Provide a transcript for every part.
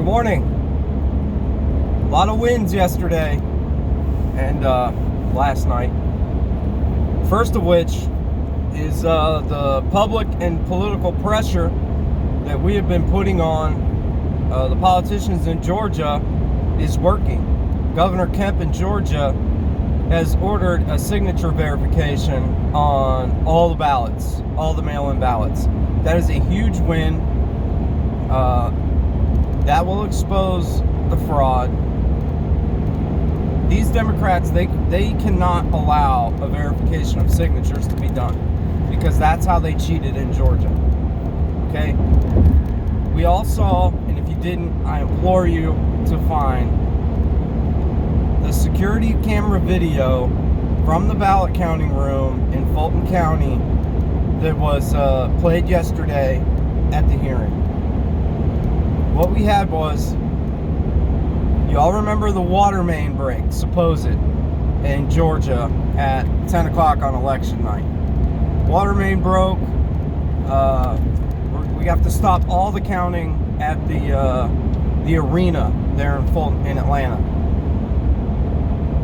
morning. A lot of winds yesterday and last night. First of which is the public and political pressure that we have been putting on the politicians in Georgia is working. Governor Kemp in Georgia has ordered a signature verification on all the ballots, all the mail-in ballots. That is a huge win. That will expose the fraud. These Democrats, they cannot allow a verification of signatures to be done because that's how they cheated in Georgia. Okay? We all saw, and if you didn't, I implore you to find the security camera video from the ballot counting room in Fulton County that was played yesterday at the hearing. What we had was, you all remember the water main break, supposed, in Georgia at 10 o'clock on election night. Water main broke. We have to stop all the counting at the arena there in Fulton, in Atlanta.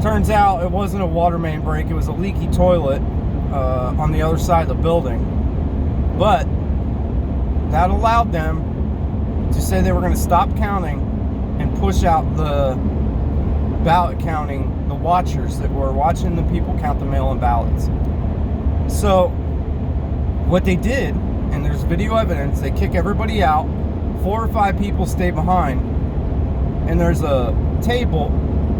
Turns out it wasn't a water main break, it was a leaky toilet on the other side of the building. But that allowed them to say they were going to stop counting and push out the ballot counting, the watchers that were watching the people count the mail-in ballots. So what they did, and there's video evidence, they kick everybody out, 4 or 5 people stay behind, and there's a table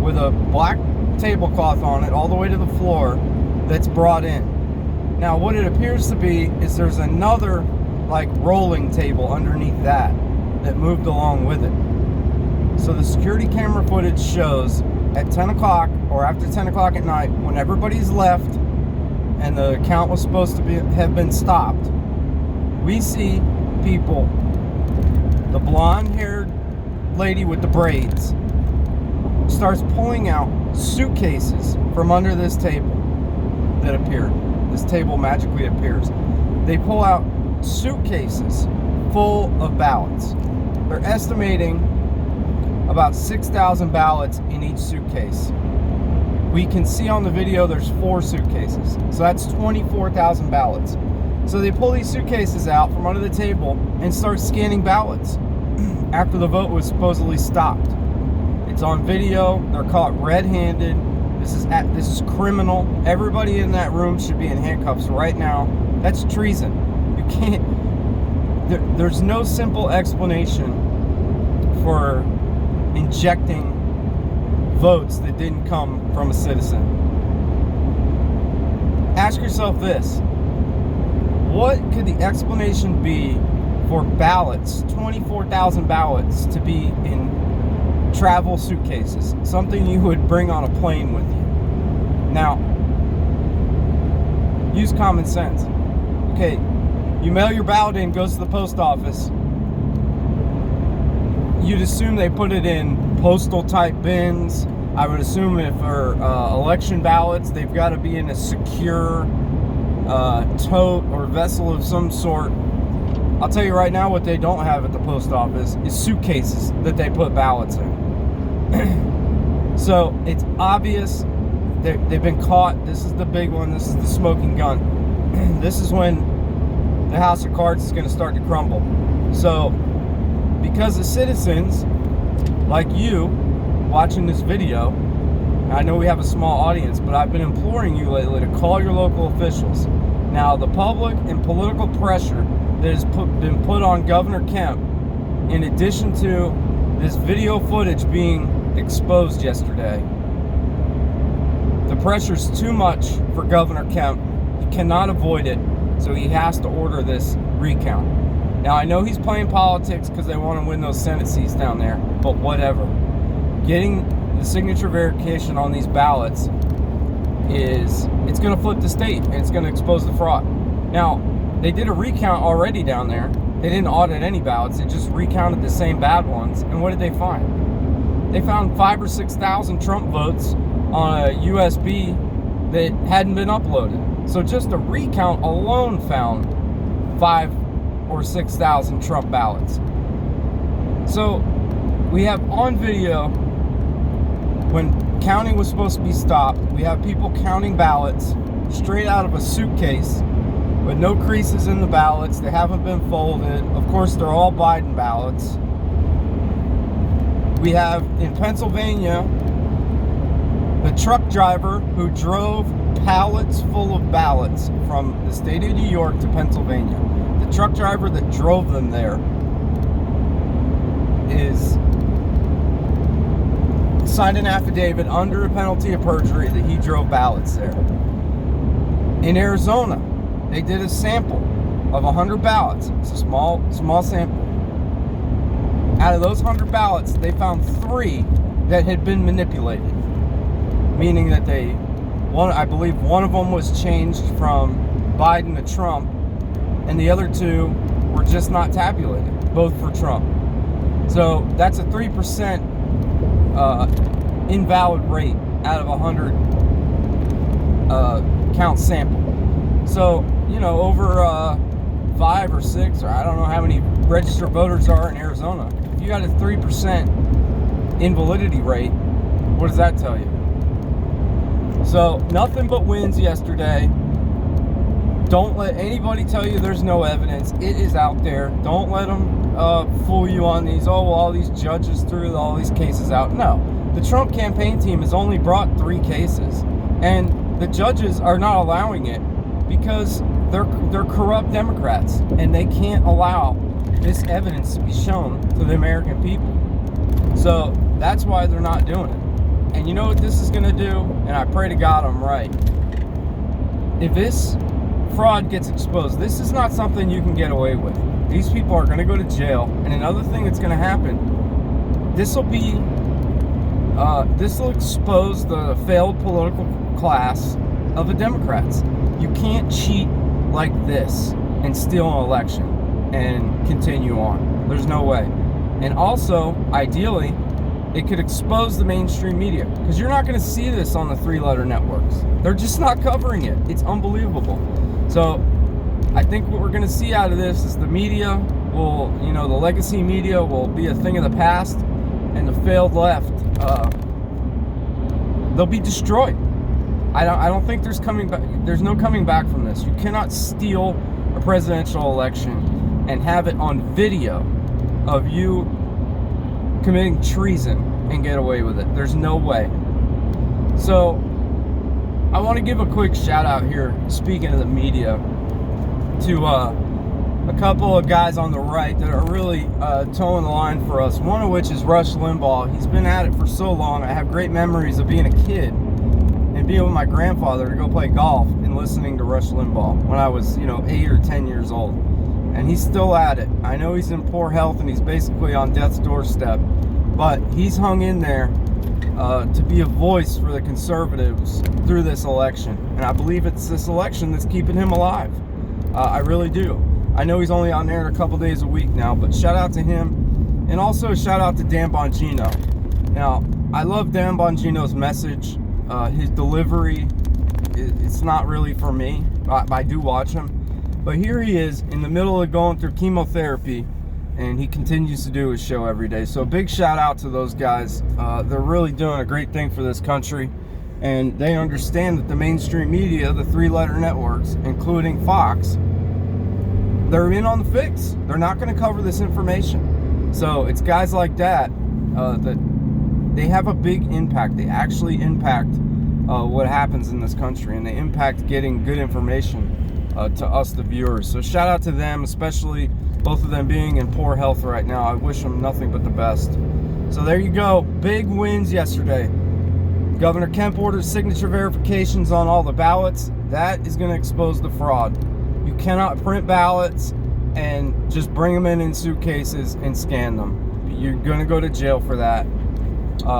with a black tablecloth on it all the way to the floor that's brought in. Now what it appears to be is there's another like rolling table underneath that moved along with it. So the security camera footage shows at 10 o'clock or after 10 o'clock at night, when everybody's left and the count was supposed to have been stopped, we see people, the blonde-haired lady with the braids starts pulling out suitcases from under this table that appeared. This table magically appears. They pull out suitcases full of ballots. They're estimating about 6,000 ballots in each suitcase. We can see on the video there's 4 suitcases. So that's 24,000 ballots. So they pull these suitcases out from under the table and start scanning ballots after the vote was supposedly stopped. It's on video. They're caught red-handed. This is criminal. Everybody in that room should be in handcuffs right now. That's treason. You can't. There's no simple explanation for injecting votes that didn't come from a citizen. Ask yourself this. What could the explanation be for ballots, 24,000 ballots, to be in travel suitcases? Something you would bring on a plane with you. Now, use common sense. Okay, you mail your ballot in, goes to the post office. You'd assume they put it in postal type bins. I would assume if for election ballots, they've got to be in a secure tote or vessel of some sort. I'll tell you right now, what they don't have at the post office is suitcases that they put ballots in. So it's obvious they've been caught. This is the big one. This is the smoking gun. This is when the house of cards is going to start to crumble. So because the citizens like you watching this video, I know we have a small audience, but I've been imploring you lately to call your local officials. Now, the public and political pressure that has been put on Governor Kemp, in addition to this video footage being exposed yesterday, the pressure's too much for Governor Kemp. He cannot avoid it, so he has to order this recount. Now, I know he's playing politics because they want to win those Senate seats down there, but whatever. Getting the signature verification on these ballots it's going to flip the state and it's going to expose the fraud. Now, they did a recount already down there. They didn't audit any ballots. They just recounted the same bad ones. And what did they find? They found 5,000 or 6,000 Trump votes on a USB that hadn't been uploaded. So just a recount alone found 5,000 or 6,000 Trump ballots. So We have on video when counting was supposed to be stopped. We have people counting ballots straight out of a suitcase with no creases in the ballots. They haven't been folded. Of course, they're all Biden ballots. We have in Pennsylvania the truck driver who drove pallets full of ballots from the state of New York to Pennsylvania. The truck driver that drove them there is signed an affidavit under a penalty of perjury that he drove ballots there. In Arizona, they did a sample of 100 ballots. It's a small sample. Out of those 100 ballots, they found 3 that had been manipulated, meaning that I believe one of them was changed from Biden to Trump, and the other 2 were just not tabulated, both for Trump. So that's a 3% invalid rate out of 100 count sample. So, over 5 or 6, or I don't know how many registered voters are in Arizona. If you got a 3% invalidity rate, what does that tell you? So, nothing but wins yesterday. Don't let anybody tell you there's no evidence. It is out there. Don't let them fool you on these. Oh, well, all these judges threw all these cases out. No. The Trump campaign team has only brought 3 cases. And the judges are not allowing it because they're corrupt Democrats. And they can't allow this evidence to be shown to the American people. So that's why they're not doing it. And you know what this is going to do? And I pray to God I'm right. If this fraud gets exposed, this is not something you can get away with. These people are going to go to jail. And another thing that's going to happen, this will expose the failed political class of the Democrats. You can't cheat like this and steal an election and continue on. There's no way. And also, ideally, it could expose the mainstream media, because you're not going to see this on the 3-letter networks. They're just not covering it. It's unbelievable. So I think what we're going to see out of this is the media will, the legacy media will be a thing of the past, and the failed left, they'll be destroyed. I don't think there's no coming back from this. You cannot steal a presidential election and have it on video of you committing treason and get away with it. There's no way. So I want to give a quick shout out here, speaking of the media, to a couple of guys on the right that are really towing the line for us. One of which is Rush Limbaugh. He's been at it for so long. I have great memories of being a kid and being with my grandfather to go play golf and listening to Rush Limbaugh when I was 8 or 10 years old. And he's still at it. I know he's in poor health and he's basically on death's doorstep, but he's hung in there to be a voice for the conservatives through this election. And I believe it's this election that's keeping him alive. I really do. I know he's only on there a couple days a week now, but shout out to him. And also shout out to Dan Bongino. Now, I love Dan Bongino's message. His delivery, it's not really for me. I do watch him. But here he is in the middle of going through chemotherapy, and he continues to do his show every day. So big shout out to those guys. They're really doing a great thing for this country, and they understand that the mainstream media, the 3-letter networks, including Fox, they're in on the fix. They're not going to cover this information. So it's guys like that that they have a big impact. They actually impact what happens in this country, and they impact getting good information to us, the viewers. So shout out to them, especially both of them being in poor health right now. I wish them nothing but the best. So there you go. Big wins yesterday. Governor Kemp ordered signature verifications on all the ballots. That is going to expose the fraud. You cannot print ballots and just bring them in suitcases and scan them. You're going to go to jail for that.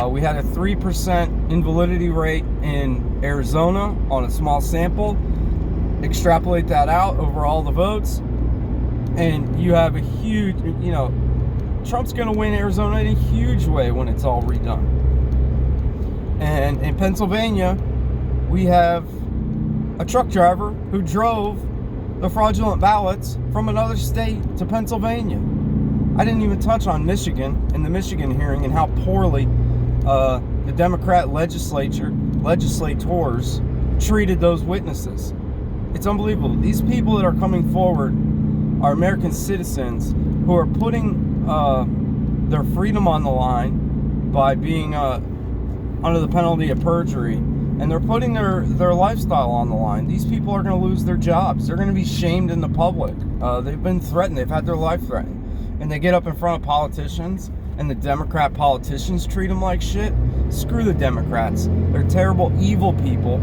We had a 3% invalidity rate in Arizona on a small sample. Extrapolate that out over all the votes, and you have a huge, Trump's going to win Arizona in a huge way when it's all redone. And in Pennsylvania, we have a truck driver who drove the fraudulent ballots from another state to Pennsylvania. I didn't even touch on Michigan and the Michigan hearing and how poorly the Democrat legislators treated those witnesses. It's unbelievable. These people that are coming forward are American citizens who are putting their freedom on the line by being under the penalty of perjury, and they're putting their lifestyle on the line. These people are going to lose their jobs. They're going to be shamed in the public. They've been threatened. They've had their life threatened. And they get up in front of politicians, and the Democrat politicians treat them like shit. Screw the Democrats. They're terrible, evil people.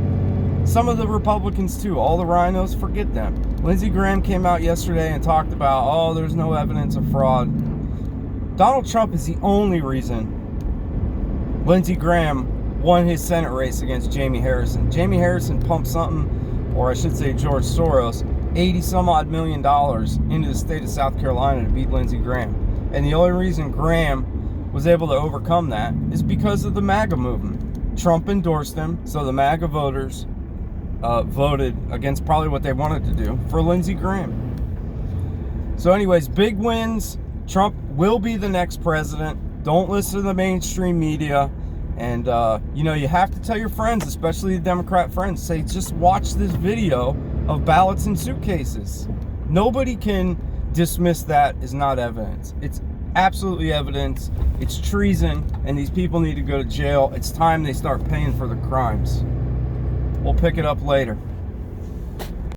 Some of the Republicans too. All the rhinos, forget them. Lindsey Graham came out yesterday and talked about, oh, there's no evidence of fraud. Donald Trump is the only reason Lindsey Graham won his Senate race against Jamie Harrison. Jamie Harrison pumped something, or I should say George Soros, $80-some-odd million into the state of South Carolina to beat Lindsey Graham. And the only reason Graham was able to overcome that is because of the MAGA movement. Trump endorsed him, so the MAGA voters voted against probably what they wanted to do for Lindsey Graham. So anyways, big wins. Trump will be the next president. Don't listen to the mainstream media. And, you have to tell your friends, especially the Democrat friends, say, just watch this video of ballots in suitcases. Nobody can dismiss that as not evidence. It's absolutely evidence. It's treason, and these people need to go to jail. It's time they start paying for their crimes. We'll pick it up later.